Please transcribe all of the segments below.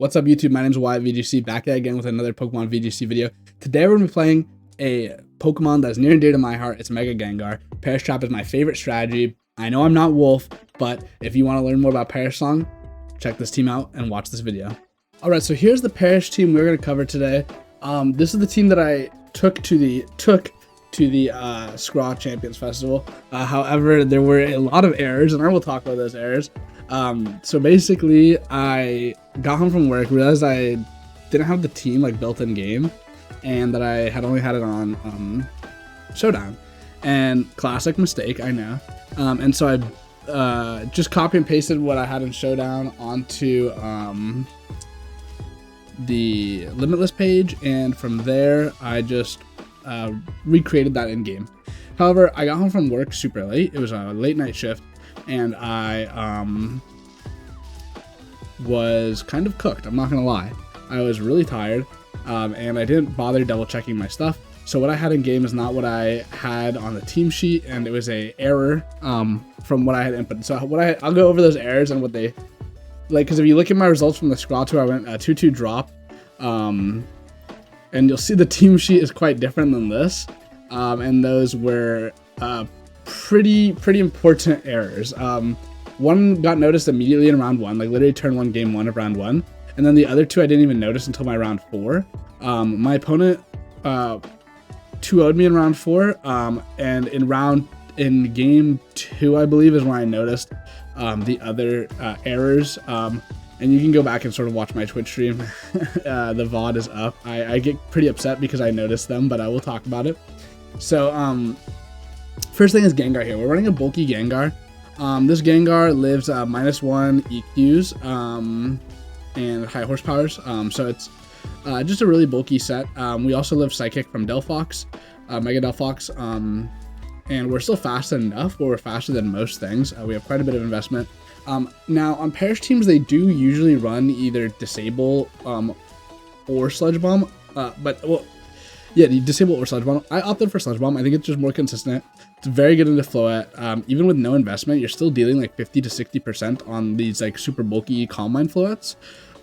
What's up, YouTube? My name is Wyatt VGC, back again with another Pokemon VGC video. Today we're going to be playing a Pokemon that's near and dear to my heart. It's Mega Gengar. Perish Trap is my favorite strategy. I know I'm not Wolf, but if you want to learn more about Perish Song, check this team out and watch this video. Alright, so here's the Perish team we're going to cover today. This is the team that I took to the Scraw Champions Festival. However, there were a lot of errors, and I will talk about those errors. So basically, I got home from work, realized I didn't have the team like built in game, and that I had only had it on Showdown. And classic mistake, I know. And so I just copy and pasted what I had in Showdown onto the Limitless page, and from there I just recreated that in game. However, I got home from work super late. It was a late night shift, and I was kind of cooked. I'm not gonna lie. I was really tired, and I didn't bother double checking my stuff. So what I had in game is not what I had on the team sheet, and it was a error from what I had input. So I'll go over those errors and what they like, because if you look at my results from the Scraw Tour, I went 2-2 drop, and you'll see the team sheet is quite different than this, and those were pretty important errors. One got noticed immediately in round 1, like literally turn 1, game 1 of round 1, and then the other two I didn't even notice until my round 4. My opponent 2-0'd me in round 4, and in game 2, I believe, is when I noticed the other errors. And you can go back and sort of watch my Twitch stream. The VOD is up. I get pretty upset because I noticed them, but I will talk about it. So first thing is Gengar here. We're running a bulky Gengar. This Gengar lives -1 EQs and high horsepowers. So it's just a really bulky set. We also live Psychic from Delphox, Mega Delphox, and we're still fast enough, but we're faster than most things. We have quite a bit of investment. Now on Perish teams, they do usually run either Disable or Sludge Bomb, Disable or Sludge Bomb. I opted for Sludge Bomb. I think it's just more consistent. It's very good into Floette. Even with no investment, you're still dealing like 50 to 60% on these like super bulky Calm Mind Floettes,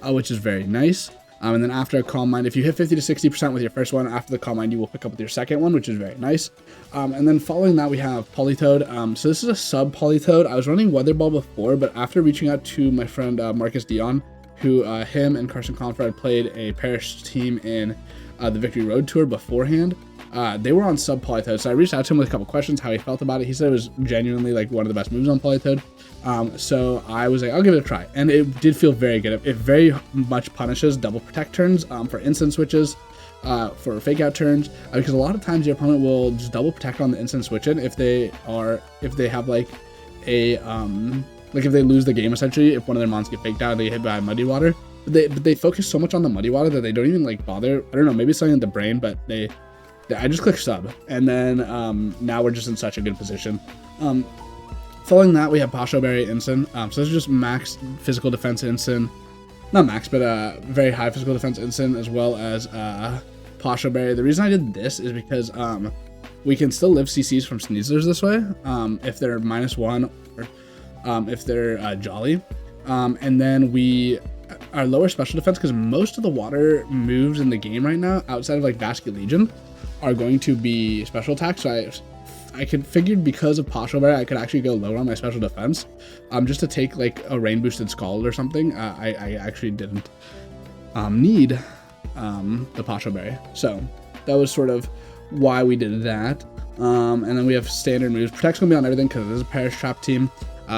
which is very nice. And then after a Calm Mind, if you hit 50 to 60% with your first one, after the Calm Mind, you will pick up with your second one, which is very nice. And then following that, we have Politoed. So this is a sub Politoed. I was running Weather Ball before, but after reaching out to my friend Marcus Dion, who him and Carson Confer had played a Perish team in the Victory Road Tour beforehand, they were on sub Politoed. So I reached out to him with a couple questions, how he felt about it. He said it was genuinely like one of the best moves on Politoed. So I was like, I'll give it a try, and it did feel very good. It very much punishes double protect turns for instant switches, for fake out turns, because a lot of times your opponent will just double protect on the instant switch in if they have like a like if they lose the game essentially, if one of their mons get faked out and they get hit by Muddy Water. But they focus so much on the Muddy Water that they don't even like bother. I don't know, maybe it's something in the brain, but I just click sub, and then now we're just in such a good position. Following that, we have Pasho Berry Ensign. So this is just max physical defense Ensign. Not max, but very high physical defense Ensign, as well as Pasho Berry. The reason I did this is because we can still live CCs from Sneezers this way, if they're -1 or if they're Jolly. And then we are lower special defense, because most of the water moves in the game right now, outside of like Vascular Legion, are going to be special attacks. So I figured because of Pasho Berry, I could actually go lower on my special defense, just to take like a rain boosted Scald or something. I actually didn't need the Pasho Berry, so that was sort of why we did that. And then we have standard moves. Protect's gonna be on everything because it is a Perish Trap team,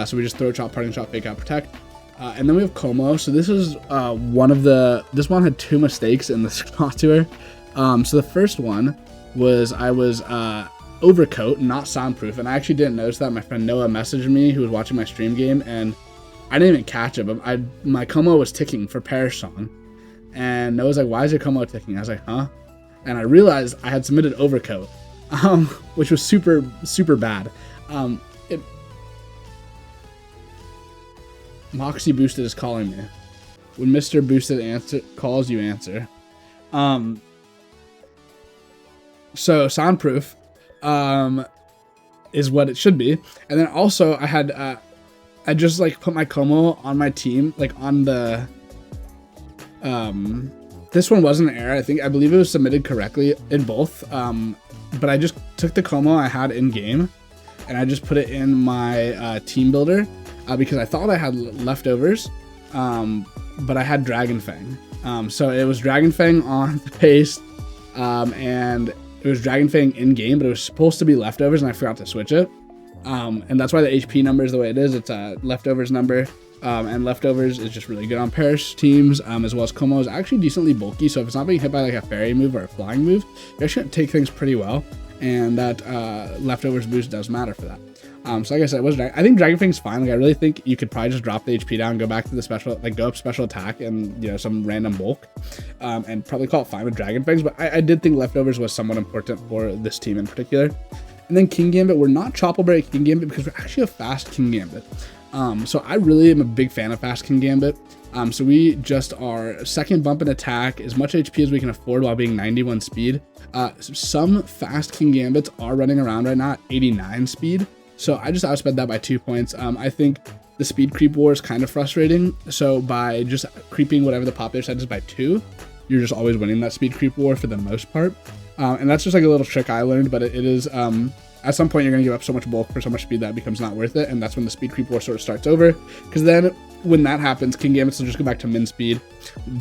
so we just throw Chop, Parting Shot, Fake Out, Protect. And then we have Como. So this is this one had 2 mistakes in the Scraw Tour. So the first one was I was Overcoat, not soundproof, and I actually didn't notice that. My friend Noah messaged me, who was watching my stream game, and I didn't even catch it, but my Como was ticking for Perish Song, and Noah's like, why is your Como ticking? I was like, huh? And I realized I had submitted Overcoat, which was super bad. Moxie Boosted is calling me. When Mr. Boosted calls, you answer. So soundproof is what it should be. And then also I just like put my Como on my team, like on the This one wasn't an error. I believe it was submitted correctly in both. But I just took the Como I had in game and I just put it in my team builder because I thought I had leftovers, but I had Dragon Fang. So it was Dragon Fang on the paste, and it was Dragon Fang in game, but it was supposed to be leftovers and I forgot to switch it. And that's why the HP number is the way it is. It's a leftovers number. And leftovers is just really good on Perish teams, as well as Como is actually decently bulky, so if it's not being hit by like a fairy move or a flying move, you actually take things pretty well, and that leftovers boost does matter for that. So like I said, I think Dragon Fang's fine. Like I really think you could probably just drop the HP down, go back to the special, like go up special attack and, you know, some random bulk, and probably call it fine with Dragon Fangs, but I did think leftovers was somewhat important for this team in particular. And then King Gambit, we're not choppable at King Gambit because we're actually a fast King Gambit. So I really am a big fan of fast King Gambit. So we just are second bump in attack, as much HP as we can afford while being 91 speed. Some fast King Gambits are running around right now at 89 speed. So I just outsped that by 2 points. I think the speed creep war is kind of frustrating. So by just creeping whatever the popular set is by 2, you're just always winning that speed creep war for the most part. And that's just like a little trick I learned, but it is, at some point you're going to give up so much bulk for so much speed that it becomes not worth it, and that's when the speed creep war sort of starts over, because then when that happens, King Gambits will just go back to min speed,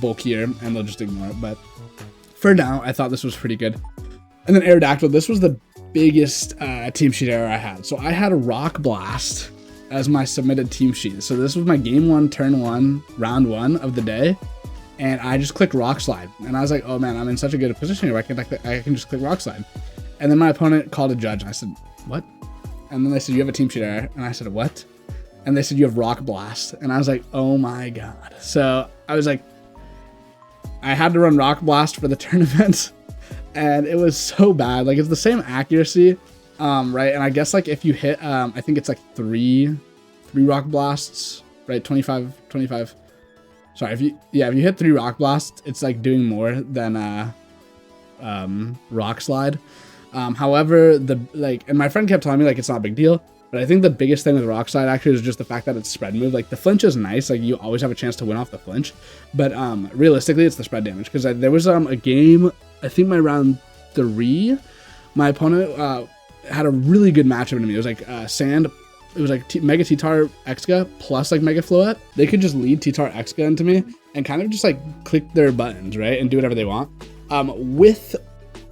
bulkier, and they'll just ignore it. But for now, I thought this was pretty good. And then Aerodactyl, this was the biggest team sheet error I had. So I had a Rock Blast as my submitted team sheet. So this was my game 1, turn 1, round 1 of the day, and I just clicked Rock Slide, and I was like, oh man, I'm in such a good position here, I can just click Rock Slide. And then my opponent called a judge, and I said, what? And then they said, you have a team sheet error. And I said, what? And they said, you have Rock Blast. And I was like, oh my God. So I was like, I had to run Rock Blast for the tournament. And it was so bad. Like, it's the same accuracy, right? And I guess, like, if you hit, I think it's like three Rock Blasts, right? 25. Sorry, if you hit 3 Rock Blasts, it's like doing more than Rock Slide. However, and my friend kept telling me like it's not a big deal, but I think the biggest thing with Rock Slide actually is just the fact that it's spread move. Like the flinch is nice, like you always have a chance to win off the flinch, but realistically it's the spread damage, because there was a game, I think my round 3, my opponent had a really good matchup into me. It was like Sand, it was like Mega T-Tar Exca plus like Mega Floette. They could just lead T-Tar Exca into me and kind of just like click their buttons, right, and do whatever they want. With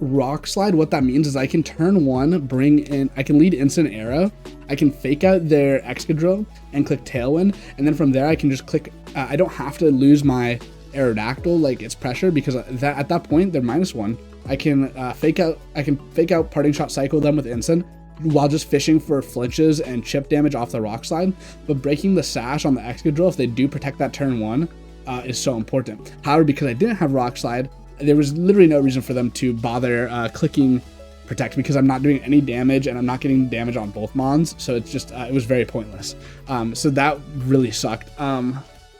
Rock Slide, what that means is I can turn 1, I can lead Instant Arrow, I can fake out their Excadrill and click Tailwind, and then from there I can just click, I don't have to lose my Aerodactyl, like its pressure, because at that point they're -1. I can fake out Parting Shot, cycle them with Instant, while just fishing for flinches and chip damage off the Rock Slide, but breaking the sash on the Excadrill if they do protect that turn 1 is so important. However, because I didn't have Rock Slide, there was literally no reason for them to bother clicking Protect, because I'm not doing any damage and I'm not getting damage on both Mons, so it's just it was very pointless. So that really sucked.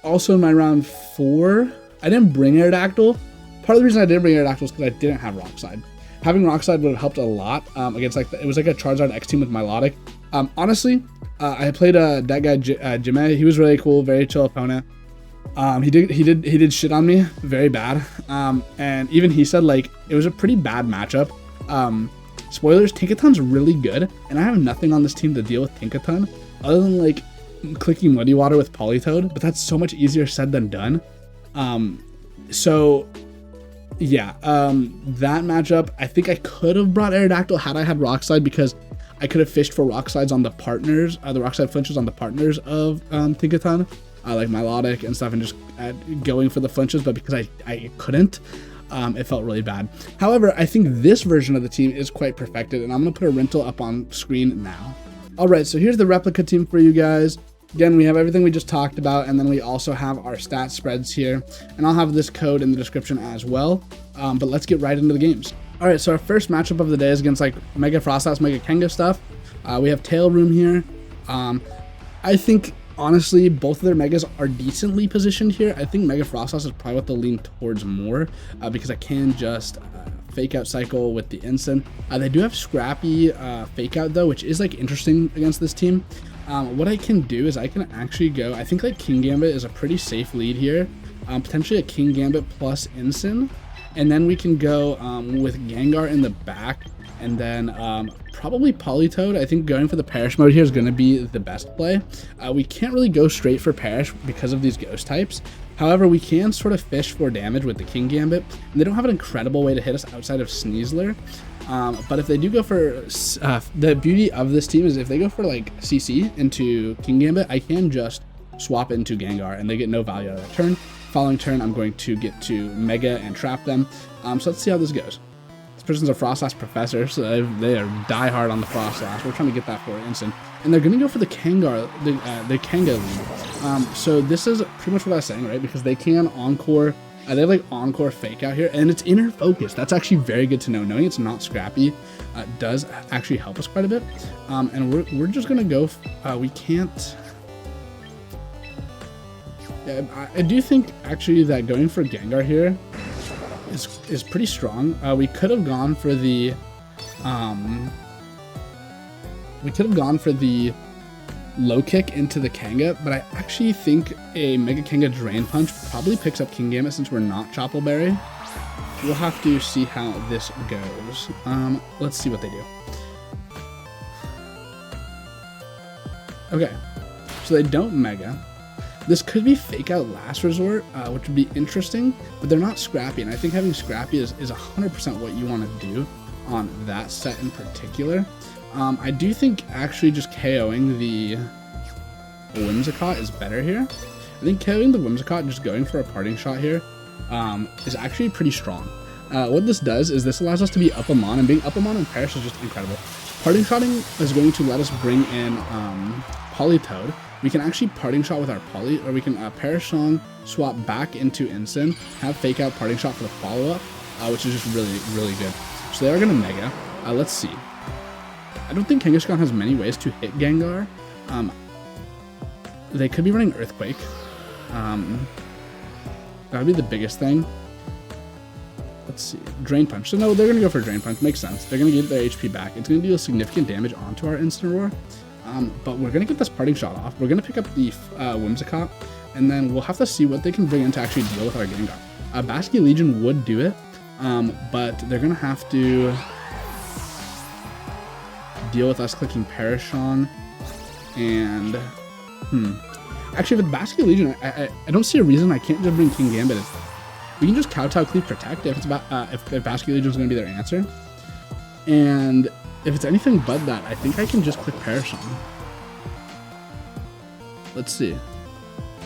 Also in my round 4, I didn't bring Aerodactyl. Part of the reason I didn't bring Aerodactyl is because I didn't have Rock Slide. Having Rock Slide would have helped a lot against it was like a Charizard X team with Milotic. Honestly, I played that guy Jime. He was really cool, very chill opponent. He did shit on me very bad, and even he said like it was a pretty bad matchup. Spoilers, Tinkaton's really good, and I have nothing on this team to deal with Tinkaton other than like clicking Muddy Water with Politoed, but that's so much easier said than done. So yeah, that matchup, I think I could have brought Aerodactyl had I had Rock Slide, because I could have fished for Rock Slides on the partners, the Rock Slide flinches on the partners of Tinkaton. Like Milotic and stuff, and just going for the flinches, but because I couldn't, it felt really bad. However, I think this version of the team is quite perfected, and I'm going to put a rental up on screen now. Alright, so here's the replica team for you guys. Again, we have everything we just talked about, and then we also have our stat spreads here, and I'll have this code in the description as well, but let's get right into the games. Alright, so our first matchup of the day is against like Mega Frosthouse, Mega Gengar stuff. We have Tail Room here. I think honestly, both of their Megas are decently positioned here. I think Mega Frosthouse is probably what they'll lean towards more, because I can just fake out cycle with the Instant. They do have Scrappy fake out though, which is like interesting against this team. What I can do is I can actually go, I think like King Gambit is a pretty safe lead here. potentially a King Gambit plus Ensign, and then we can go with Gengar in the back, and then probably Politoed. I think going for the Perish mode here is going to be the best play. We can't really go straight for Perish because of these ghost types. However, we can sort of fish for damage with the King Gambit, and they don't have an incredible way to hit us outside of Sneasler. But if they do go for, the beauty of this team is if they go for like CC into King Gambit, I can just swap into Gengar and they get no value out of that turn. Following turn, I'm going to get to Mega and trap them. So let's see how this goes. This person's a Frostlass Professor, so they are die hard on the Frostlass. We're trying to get that for instant. And they're going to go for the Kangar, the Kanga lead. So this is pretty much what I was saying, right? Because they can Encore. They have like Encore Fake out here, and it's Inner Focus. That's actually very good to know. Knowing it's not Scrappy does actually help us quite a bit. And we're just gonna go. We can't. Yeah, I do think actually that going for Gengar here is pretty strong. We could have gone for the. Low kick into the Kanga, but I actually think a Mega Kanga Drain Punch probably picks up King Gambit since we're not Choppleberry. We'll have to see how this goes. Let's see what they do. Okay, so they don't Mega. This could be Fake Out Last Resort, which would be interesting, but they're not Scrappy, and I think having Scrappy is 100% what you want to do on that set in particular. I do think actually just KOing the Whimsicott is better here. I think KOing the Whimsicott, just going for a Parting Shot here, is actually pretty strong. What this does is this allows us to be Upamon, and being Upamon and Perish is just incredible. Parting Shotting is going to let us bring in Politoed. We can actually Parting Shot with our Poly, or we can Perish Song, swap back into Ensign, have Fake Out Parting Shot for the follow-up, which is just really, really good. So they are going to Mega. Let's see. I don't think Kangaskhan has many ways to hit Gengar. They could be running Earthquake. That would be the biggest thing. Let's see. Drain Punch. So no, they're going to go for Drain Punch. Makes sense. They're going to get their HP back. It's going to deal significant damage onto our Incineroar. But we're going to get this Parting Shot off. We're going to pick up the Whimsicott, and then we'll have to see what they can bring in to actually deal with our Gengar. Basky Legion would do it, but they're going to have to deal with us clicking Perish on, and actually with Basky Legion, I don't see a reason I can't just bring King Gambit. We can just Kowtow Cleave Protect if it's about if Basky Legion is going to be their answer, and if it's anything but that, I think I can just click Perish on. Let's see.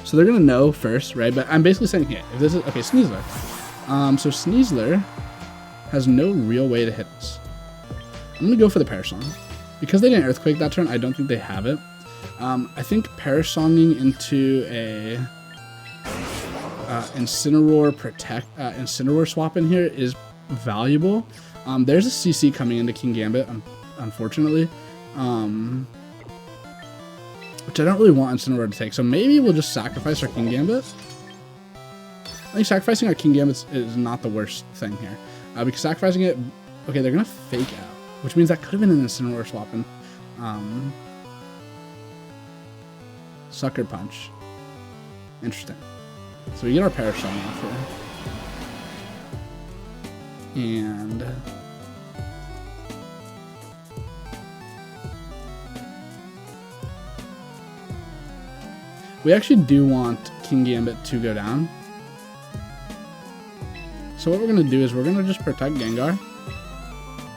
So they're gonna know first, right? But I'm basically saying, yeah, if this is okay, Sneasler. So Sneasler has no real way to hit us. I'm gonna go for the Perish Song. Because they didn't Earthquake that turn, I don't think they have it. I think Perish Songing into a Incineroar Incineroar swap in here is valuable. There's a CC coming into King Gambit, unfortunately, which I don't really want Incineroar to take. So maybe we'll just sacrifice our King Gambit. I think sacrificing our King Gambit is not the worst thing here. Because sacrificing it, okay, they're gonna Fake Out, which means that could have been an Incineroar swapping. Sucker Punch. Interesting. So we get our Perish Song off here. And we actually do want King Gambit to go down. So what we're going to do is we're going to just protect Gengar.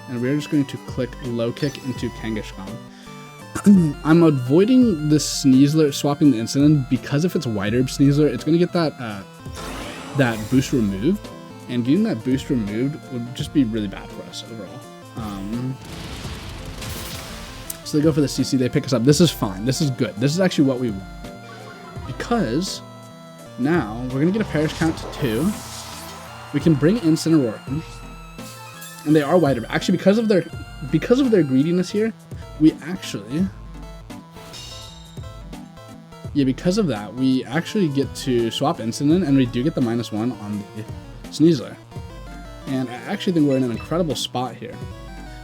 And we're just going to click Low Kick into Kangaskhan. I'm avoiding the Sneasler, swapping the incident, because if it's White Herb Sneasler, it's going to get that that boost removed. And getting that boost removed would just be really bad for us overall. So they go for the CC, they pick us up. This is fine. This is good. This is actually what we want. Because now we're going to get a Perish count to 2. We can bring Incineroar in. And they are White Herb. Actually, because of their greediness here, we actually... Yeah, because of that, we actually get to swap Incident, and we do get the -1 on the Sneasler. And I actually think we're in an incredible spot here.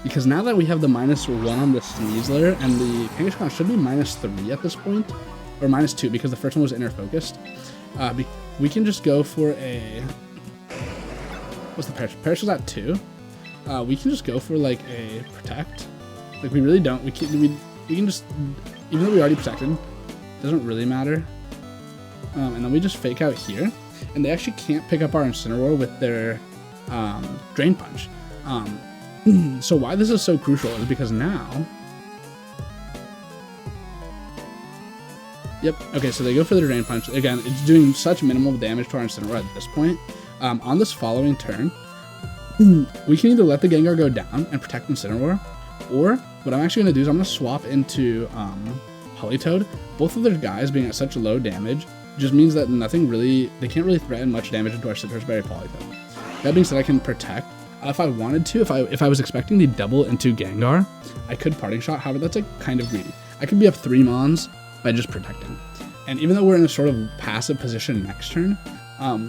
Because now that we have the -1 on the Sneasler, and the Kangaskhan should be -3 at this point, or -2, because the first one was inner focused. we can just go for a, what's the Perish? Perish is at 2. We can just go for like a protect. Like we really don't, we can just, even though we already protected, doesn't really matter. And then we just fake out here, and they actually can't pick up our Incineroar with their Drain Punch. So why this is so crucial is because now, yep, okay, so they go for the Drain Punch. Again, it's doing such minimal damage to our Incineroar at this point. On this following turn, we can either let the Gengar go down and protect Incineroar, or what I'm actually going to do is I'm going to swap into Politoed. Both of their guys being at such low damage just means that nothing really, they can't really threaten much damage into our Citrus Berry Politoed. That being said, I can protect. If I wanted to, if I was expecting the double into Gengar, I could Parting Shot. However, that's like kind of greedy. I could be up 3 Mons by just protecting. And even though we're in a sort of passive position next turn,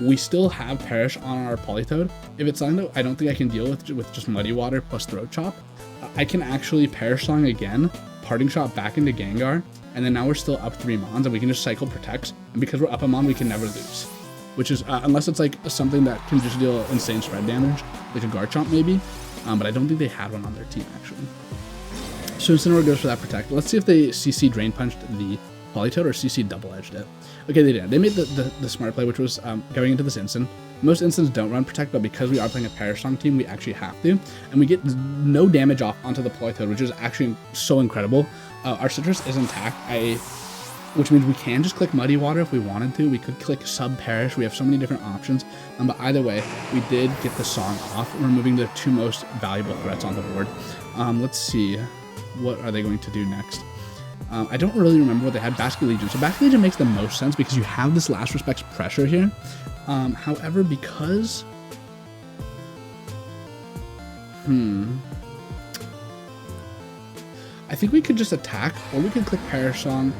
we still have Perish on our Politoed. If it's something that I don't think I can deal with just Muddy Water plus Throat Chop, I can actually Perish Song again, Parting Shot back into Gengar, and then now we're still up 3 Mons, and we can just cycle Protects, and because we're up a Mon, we can never lose. Which is, unless it's like something that can just deal insane spread damage, like a Garchomp maybe, but I don't think they had one on their team actually. So Incineroar goes for that Protect. Let's see if they CC Drain Punched the Politoed or CC Double Edged it. Okay, they did. They made the smart play, which was going into this Incin. Most Incins don't run Protect, but because we are playing a Perish Song team, we actually have to. And we get no damage off onto the Politoed, which is actually so incredible. Our Citrus is intact, which means we can just click Muddy Water if we wanted to. We could click Sub Perish. We have so many different options. But either way, we did get the Song off, removing the 2 most valuable threats on the board. Let's see. What are they going to do next? I don't really remember what they had. Basket Legion. So Basket Legion makes the most sense because you have this Last Respects pressure here. However, because... I think we could just attack, or we could click Perish Song.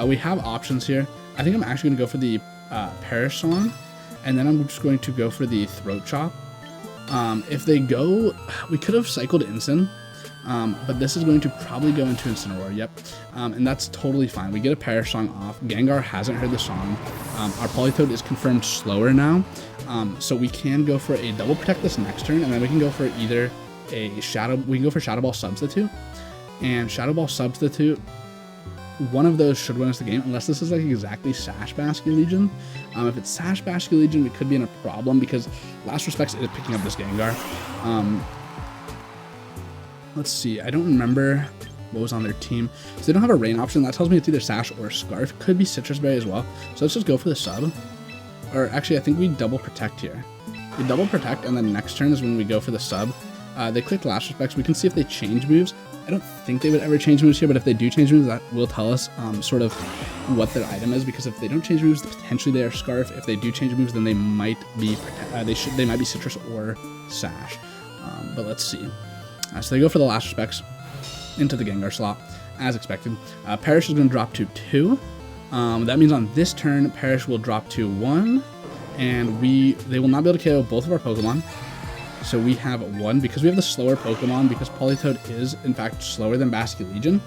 We have options here. I think I'm actually going to go for the Perish Song, and then I'm just going to go for the Throat Chop. If they go... We could have cycled Incin, but this is going to probably go into Incineroar, yep. And that's totally fine. We get a Perish Song off. Gengar hasn't heard the song. Our Politoed is confirmed slower now, so we can go for a Double Protect this next turn, and then we can go for either a Shadow... We can go for Shadow Ball Substitute, and Shadow Ball Substitute, one of those should win us the game, unless this is like exactly Sash Basket Legion. If it's Sash Basket Legion, we could be in a problem because Last Respects is picking up this Gengar. Let's see, I don't remember what was on their team. So they don't have a rain option. That tells me it's either Sash or Scarf. Could be Citrus Berry as well. So let's just go for the sub. Or actually, I think we double protect here. We double protect, and then next turn is when we go for the sub. They clicked Last Respects. We can see if they change moves. I don't think they would ever change moves here, but if they do change moves, that will tell us sort of what their item is, because if they don't change moves, potentially they are Scarf. If they do change moves, then they might be they might be Citrus or Sash. But let's see. So they go for the Last Respects into the Gengar slot, as expected. Perish is going to drop to 2. That means on this turn, Perish will drop to 1, and they will not be able to KO both of our Pokemon. So we have 1, because we have the slower Pokemon, because Politoed is, in fact, slower than Basket Legion.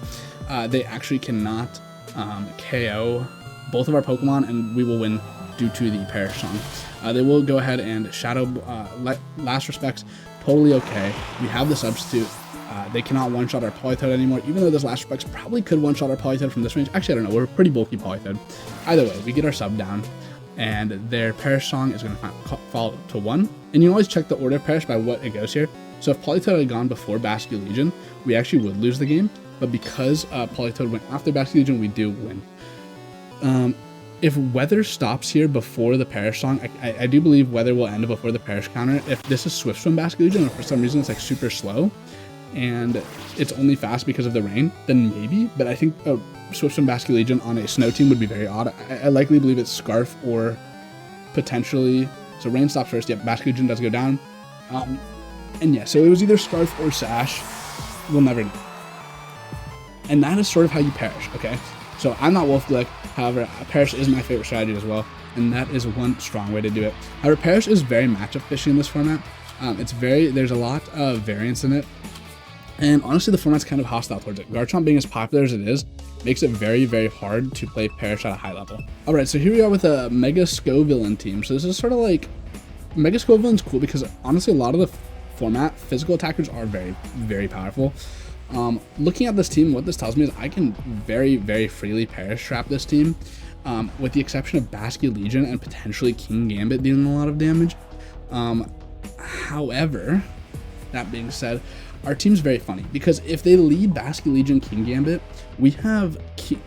They actually cannot KO both of our Pokemon, and we will win due to the Perish Song. They will go ahead and Shadow Last Respects, totally okay. We have the Substitute. They cannot one-shot our Politoed anymore, even though this Last Respects probably could one-shot our Politoed from this range. Actually, I don't know. We're a pretty bulky Politoed. Either way, we get our sub down, and their Perish Song is going to fall to 1. And you can always check the order of Perish by what it goes here. So if Politoed had gone before Basket Legion, we actually would lose the game. But because Politoed went after Basket Legion, we do win. If Weather stops here before the Perish Song, I do believe Weather will end before the Perish counter. If this is Swift Swim Basket Legion, and for some reason it's like super slow, and it's only fast because of the rain, then maybe. But I think Swift Swim Basket Legion on a snow team would be very odd. I likely believe it's Scarf or potentially... So rain stops first. Yep, Basket Legion does go down. And yeah, so it was either Scarf or Sash. We'll never know. And that is sort of how you Perish, okay? So I'm not Wolf Glick. However, Perish is my favorite strategy as well, and that is one strong way to do it. However, Perish is very matchup fishy in this format. There's a lot of variance in it, and honestly, the format's kind of hostile towards it. Garchomp being as popular as it is, makes it very, very hard to play Perish at a high level. All right, so here we are with a Mega Scovillain team. So this is sort of like, Mega Scovillain's cool because honestly, a lot of the format, physical attackers are very, very powerful. Looking at this team, what this tells me is I can very, very freely Perish trap this team, with the exception of Basky Legion and potentially King Gambit dealing a lot of damage. However, that being said, our team's very funny because if they lead Basky Legion King Gambit, we have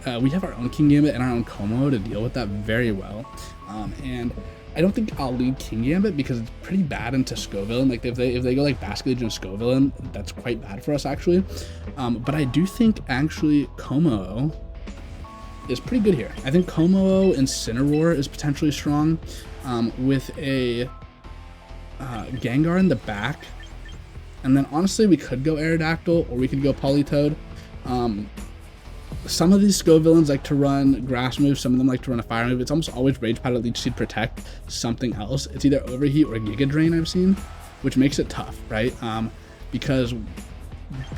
our own King Gambit and our own Como to deal with that very well. And I don't think I'll lead King Gambit because it's pretty bad into Scovillain. Like if they go like Basky Legion Scovillain, that's quite bad for us actually. But I do think actually Como is pretty good here. I think Como Incineroar is potentially strong, with a Gengar in the back. And then honestly, we could go Aerodactyl or we could go Politoed. Some of these Scovillains like to run grass moves, some of them like to run a fire move. It's almost always Rage Powder, Leech Seed, Protect, something else. It's either Overheat or Giga Drain I've seen, which makes it tough, right? Because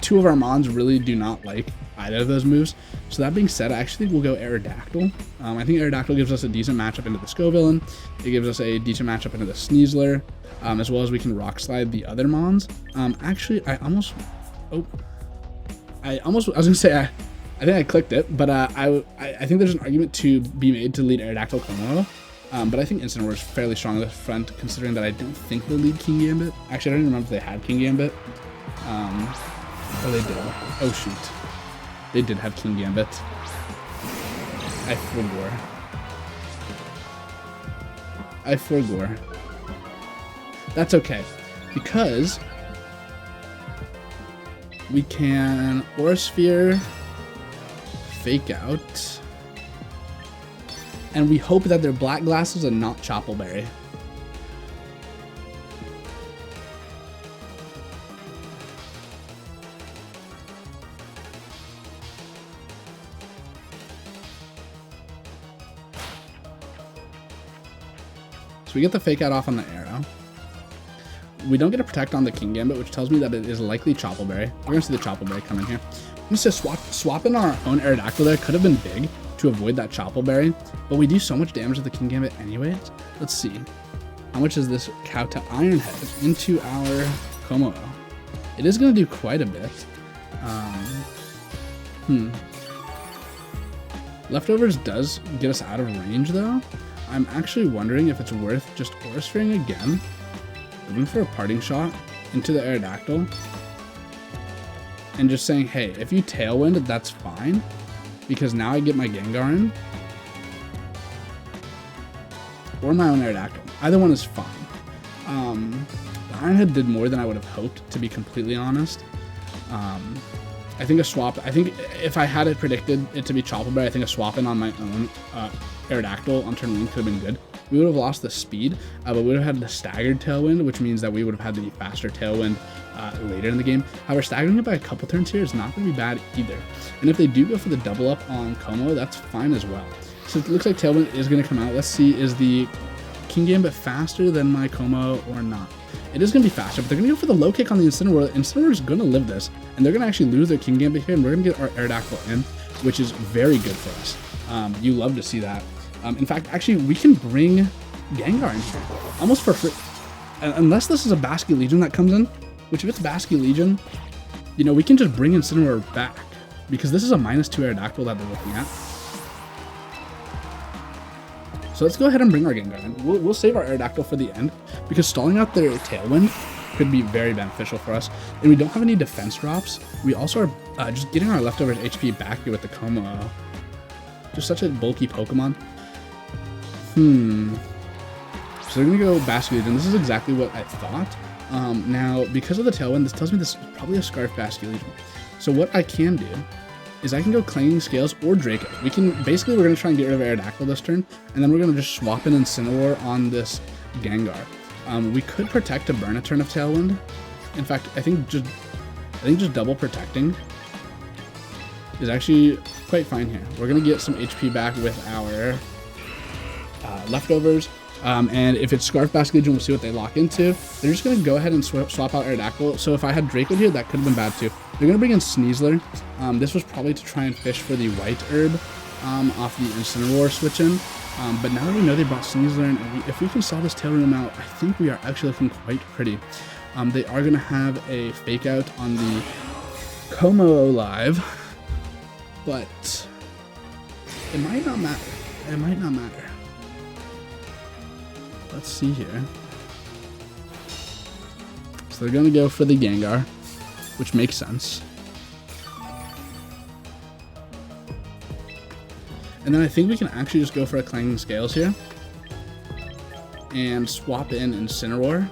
two of our Mons really do not like either of those moves. So that being said, I actually think we'll go Aerodactyl. I think Aerodactyl gives us a decent matchup into the Scovillain. It gives us a decent matchup into the Sneasler, as well as we can Rock Slide the other Mons. Actually, I was gonna say, I think I clicked it, but I think there's an argument to be made to lead Aerodactyl Como. But I think Incineroar is fairly strong at the front, considering that I don't think they'll lead King Gambit. Actually, I don't even remember if they had King Gambit. Oh, they did. Oh, shoot. They did have King Gambit. I forgore. That's okay, because we can Aura Sphere, Fake Out, and we hope that they're Black Glasses and not Choppleberry. So we get the Fake Out off on the Arrow. We don't get a Protect on the King Gambit, which tells me that it is likely Choppleberry. We're going to see the Choppleberry come in here. I'm going to say swapping our own Aerodactyl there could have been big to avoid that Choppleberry, but we do so much damage with the King Gambit anyways. Let's see. How much is this Cow to Iron Head into our Como? It is going to do quite a bit. Leftovers does get us out of range though. I'm actually wondering if it's worth just Aura Sphering again, looking for a Parting Shot into the Aerodactyl, and just saying, hey, if you Tailwind, that's fine, because now I get my Gengar in, or my own Aerodactyl. Either one is fine. The Iron Head did more than I would have hoped, to be completely honest. I think if I had it predicted it to be Choppleberry, I think a swap in on my own Aerodactyl on turn 1 could have been good. We would have lost the speed, but we would have had the staggered Tailwind, which means that we would have had the faster Tailwind later in the game. However, staggering it by a couple turns here is not going to be bad either. And if they do go for the double up on Como, that's fine as well. So it looks like Tailwind is going to come out. Let's see, is the King Gambit faster than my Como or not? It is going to be faster, but they're going to go for the low kick on the Incineroar. Incineroar is going to live this, and they're going to actually lose their King Gambit here, and we're going to get our Aerodactyl in, which is very good for us. You love to see that. In fact, actually, we can bring Gengar in here, almost for free. Unless this is a Basky Legion that comes in, which if it's Basky Legion, you know, we can just bring Incineroar back, because this is a -2 Aerodactyl that they're looking at. So let's go ahead and bring our Gengar in. We'll save our Aerodactyl for the end, because stalling out their Tailwind could be very beneficial for us. And we don't have any defense drops. We also are just getting our leftovers HP back here with the Como. Just such a bulky Pokemon. So they're going to go Basky Legion. This is exactly what I thought. Now, because of the Tailwind, this tells me this is probably a Scarf Basky Legion. So what I can do is I can go Clanging Scales or Draco. Basically, we're going to try and get rid of Aerodactyl this turn, and then we're going to just swap in Incineroar on this Gengar. We could Protect to burn a turn of Tailwind. In fact, I think just double protecting is actually quite fine here. We're going to get some HP back with our leftovers. And if it's Scarf Basket Legion, we'll see what they lock into. They're just going to go ahead and swap out Aerodactyl. So if I had Draco here, that could have been bad too. They're going to bring in Sneasler. This was probably to try and fish for the White Herb off the Incineroar switch in. But now that we know they brought Sneasler in, and if we can solve this Tail Room out, I think we are actually looking quite pretty. They are going to have a Fake Out on the Como Live, but it might not matter. It might not matter. Let's see here. So they're going to go for the Gengar, which makes sense. And then I think we can actually just go for a Clanging Scales here and swap in Incineroar.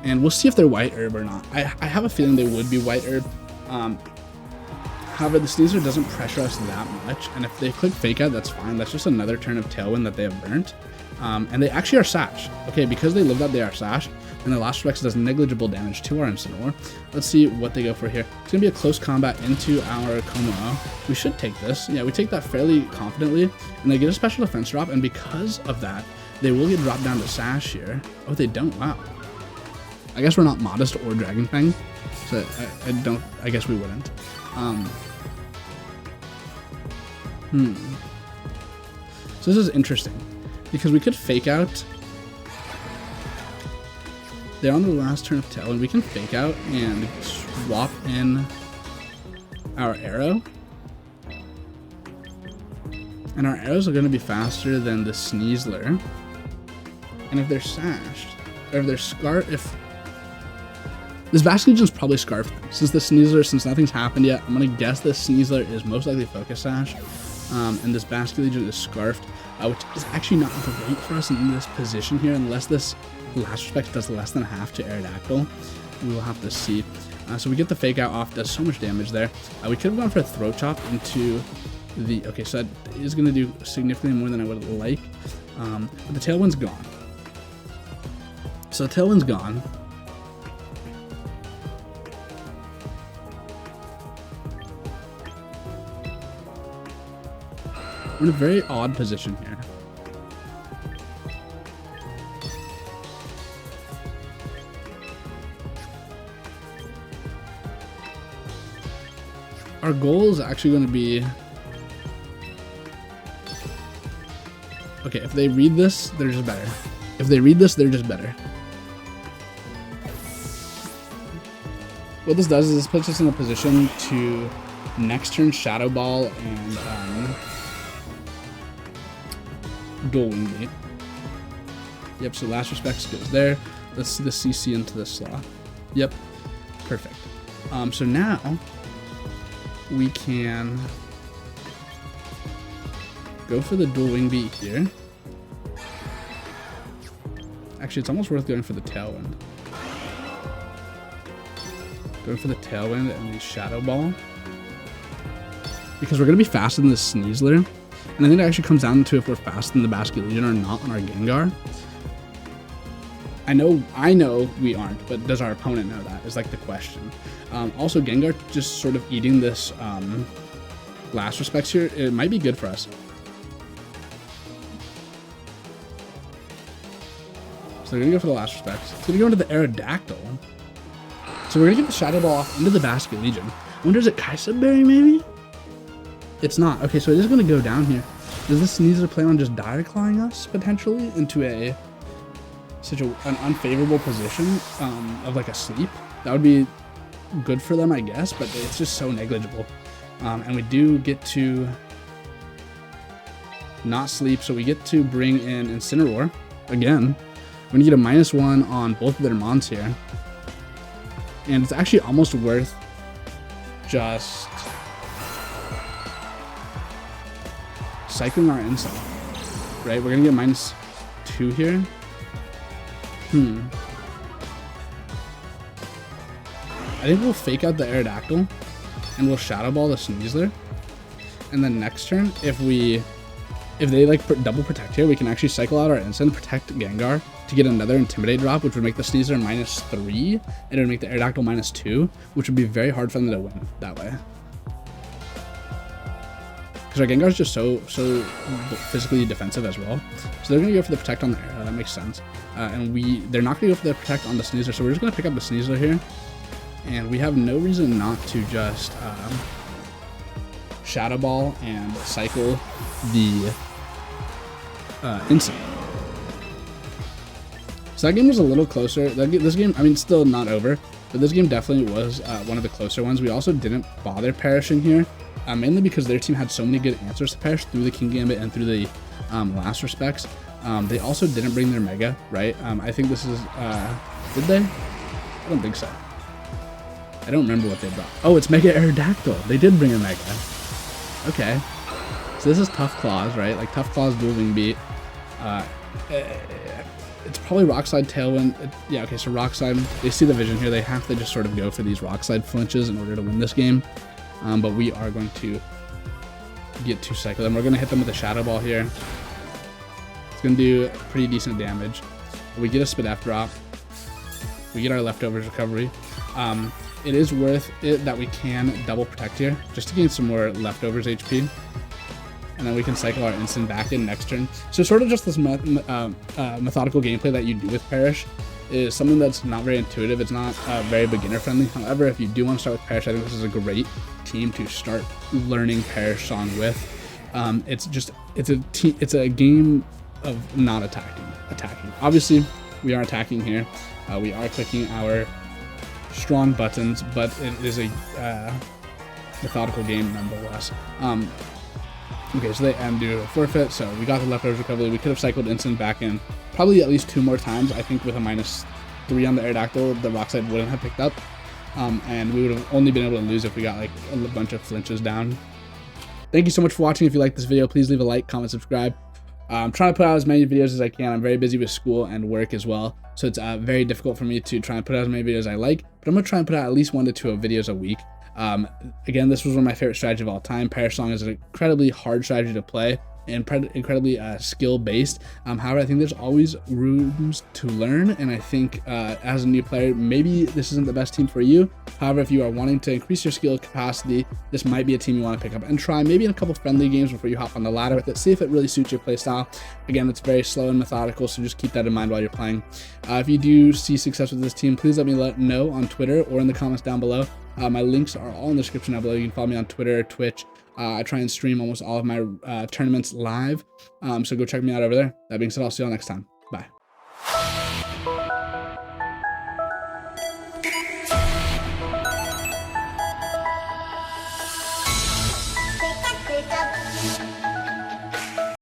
And we'll see if they're White Herb or not. I have a feeling they would be White Herb. However, the Sneasler doesn't pressure us that much, and if they click Fake Out, that's fine. That's just another turn of Tailwind that they have burnt. And they actually are Sash. Okay, because they lived up, they are Sash, and the Last Rex does negligible damage to our Incineroar. Let's see what they go for here. It's going to be a close combat into our Como. We should take this. Yeah, we take that fairly confidently, and they get a special defense drop, and because of that, they will get dropped down to Sash here. Oh, they don't. Wow. I guess we're not Modest or Dragon Fang, so I guess we wouldn't. So this is interesting because we could Fake Out. They're on the last turn of Tail, and we can Fake Out and swap in our arrow. And our arrows are going to be faster than the Sneasler. And if they're Sashed, or if they're this Basket Legion is probably Scarfed. Since nothing's happened yet, I'm going to guess this Sneasler is most likely Focus Sash. And this Basket Legion is Scarfed, which is actually not great for us in this position here, unless this Last Respect does less than half to Aerodactyl. We will have to see. So we get the Fake Out off, does so much damage there. We could have gone for a Throat Chop into the... Okay, so that is going to do significantly more than I would like. But the Tailwind's gone. So the Tailwind's gone. We're in a very odd position here. Our goal is actually going to be... Okay, if they read this, they're just better. If they read this, they're just better. What this does is this puts us in a position to next turn Shadow Ball and Dual Wing Gate. Yep, so Last Respects goes there. Let's see the CC into the slot. Yep, perfect. So now we can go for the Dual Wing Beat here. Actually, it's almost worth going for the Tailwind. Going for the Tailwind and the Shadow Ball. Because we're going to be faster than the Sneasler. And I think it actually comes down to if we're faster than the Basket Legion or not on our Gengar. I know we aren't, but does our opponent know that is like the question. Also, Gengar just sort of eating this Last Respects here, it might be good for us. So they're going to go for the Last Respects. It's going to go into the Aerodactyl. So we're going to get the Shadow Ball off into the Basket Legion. I wonder, is it Kaisa Berry maybe? It's not. Okay, so it is going to go down here. Does this Sneasler plan on just Dire Clawing us, potentially, into such an unfavorable position of like a sleep? That would be good for them, I guess, but it's just so negligible. And we do get to not sleep, so we get to bring in Incineroar again. We're going to get a -1 on both of their Mons here. And it's actually almost worth just cycling our Insight, right? We're going to get -2 here. I think we'll Fake Out the Aerodactyl and we'll Shadow Ball the Sneasler. And then next turn, if they like double protect here, we can actually cycle out our Instant, protect Gengar to get another Intimidate drop, which would make the Sneasler -3, and it would make the Aerodactyl -2, which would be very hard for them to win that way. because our Gengar is just so physically defensive as well. So they're gonna go for the Protect on the air. That makes sense. And they're not gonna go for the Protect on the Sneasler. So we're just gonna pick up the Sneasler here, and we have no reason not to just Shadow Ball and cycle the Instant. So that game was a little closer. This game, I mean, still not over, but this game definitely was one of the closer ones. We also didn't bother perishing here, mainly because their team had so many good answers to perish through the King Gambit and through the last respects. They also didn't bring their Mega, right? I think this is, did they? I don't think so. I don't remember what they brought. Oh, it's Mega Aerodactyl. They did bring a Mega. Okay. So this is Tough Claws, right? Like Tough Claws, Dual Wing Beat. It's probably Rock Slide, Tailwind. Yeah, okay, so Rock Slide, they see the vision here. They have to just sort of go for these Rock Slide flinches in order to win this game. But we are going to get to cycle them. We're going to hit them with a Shadow Ball here. It's going to do pretty decent damage. We get a Spadef drop. We get our Leftovers recovery. It is worth it that we can double Protect here, just to gain some more Leftovers HP. And then we can cycle our Instant back in next turn. So sort of just this methodical gameplay that you do with Perish is something that's not very intuitive. It's not very beginner friendly. However, if you do want to start with Perish, I think this is a great team to start learning Perish Song with. It's a game of not attacking. Obviously, we are attacking here. We are clicking our strong buttons, but it is a methodical game nonetheless. Okay, so they do a forfeit, so we got the Leftovers recovery. We could have cycled Instant back in probably at least 2 more times. I think with a -3 on the Aerodactyl, the Rock Slide wouldn't have picked up. And we would have only been able to lose if we got like a bunch of flinches down. Thank you so much for watching. If you like this video, please leave a like, comment, subscribe. I'm trying to put out as many videos as I can. I'm very busy with school and work as well, so it's very difficult for me to try and put out as many videos as I like, but I'm going to try and put out at least 1 to 2 videos a week. Again, this was one of my favorite strategies of all time. Perish Song is an incredibly hard strategy to play and incredibly skill-based. However, I think there's always rooms to learn, and I think as a new player, maybe this isn't the best team for you. However, if you are wanting to increase your skill capacity, this might be a team you want to pick up and try maybe in a couple friendly games before you hop on the ladder with it. See if it really suits your playstyle. Again, it's very slow and methodical, so just keep that in mind while you're playing. If you do see success with this team, please let me know on Twitter or in the comments down below. My links are all in the description down below. You can follow me on Twitter, Twitch. I try and stream almost all of my tournaments live, so go check me out over there. That being said, I'll see you all next time.